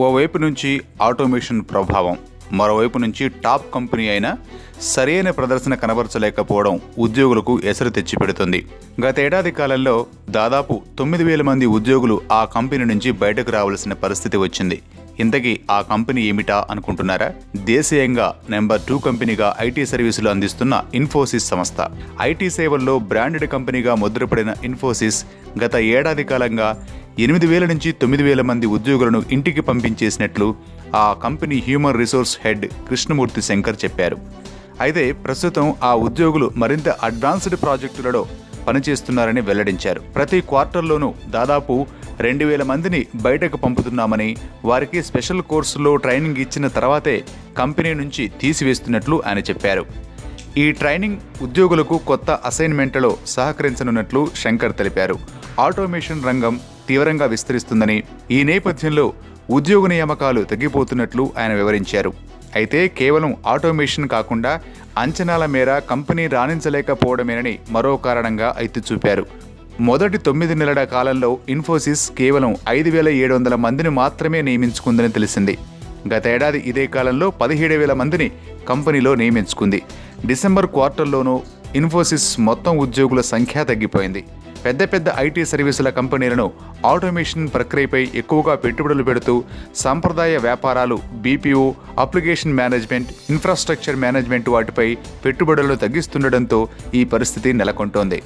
ఓవైపు నుంచి ఆటోమేషన్ ప్రభావం, మరోవైపు నుంచి టాప్ కంపెనీ అయినా సరైన ప్రదర్శన కనబరచలేకపోవడం ఉద్యోగులకు ఎసరు తెచ్చిపెడుతుంది. గతేడాది కాలంలో దాదాపు 9,000 మంది ఉద్యోగులు ఆ కంపెనీ నుంచి బయటకు రావాల్సిన పరిస్థితి వచ్చింది. ఇంతకీ ఆ కంపెనీ ఏమిటా అనుకుంటున్నారా? దేశీయంగా నెంబర్ 2 కంపెనీగా ఐటీ సర్వీసులు అందిస్తున్న ఇన్ఫోసిస్ సంస్థ. ఐటీ సేవల్లో బ్రాండెడ్ కంపెనీగా ముద్రపడిన ఇన్ఫోసిస్ గత ఏడాది కాలంగా 8,000 నుంచి 9,000 మంది ఉద్యోగులను ఇంటికి పంపించేసినట్లు ఆ company human resource head Krishnamurthy Shankar చెప్పారు. అయితే ప్రస్తుతం ఆ ఉద్యోగులు మరింత అడ్వాన్స్డ్ ప్రాజెక్టులలో పనిచేస్తున్నారని వెల్లడించారు. ప్రతి క్వార్టర్లోనూ దాదాపు 2,000 మందిని బయటకు పంపుతున్నామని, వారికి స్పెషల్ కోర్సులో ట్రైనింగ్ ఇచ్చిన తర్వాతే కంపెనీ నుంచి తీసివేస్తున్నట్లు ఆయన చెప్పారు. ఈ ట్రైనింగ్ ఉద్యోగులకు కొత్త అసైన్మెంట్లలో సహకరించనున్నట్లు శంకర్ తెలిపారు. ఆటోమేషన్ రంగం తీవ్రంగా విస్తరిస్తుందని, ఈ నేపథ్యంలో ఉద్యోగ నియామకాలు తగ్గిపోతున్నట్లు ఆయన వివరించారు. అయితే కేవలం ఆటోమేషన్ కాకుండా అంచనాల మేర కంపెనీ రాణించలేకపోవడమేనని మరో కారణంగా ఎత్తి చూపారు. మొదటి 9 నెలల కాలంలో ఇన్ఫోసిస్ కేవలం 5,700 మందిని మాత్రమే నియమించుకుందని తెలిసింది. గతేడాది ఇదే కాలంలో 17,000 మందిని కంపెనీలో నియమించుకుంది. డిసెంబర్ క్వార్టర్లోనూ ఇన్ఫోసిస్ మొత్తం ఉద్యోగుల సంఖ్య తగ్గిపోయింది. పెద్ద ఐటీ సర్వీసుల కంపెనీలను ఆటోమేషన్ ప్రక్రియపై ఎక్కువగా పెట్టుబడులు పెడుతూ సాంప్రదాయ వ్యాపారాలు, BPO, application management, infrastructure management వాటిపై పెట్టుబడులను తగ్గిస్తుండటంతో ఈ పరిస్థితి నెలకొంటోంది.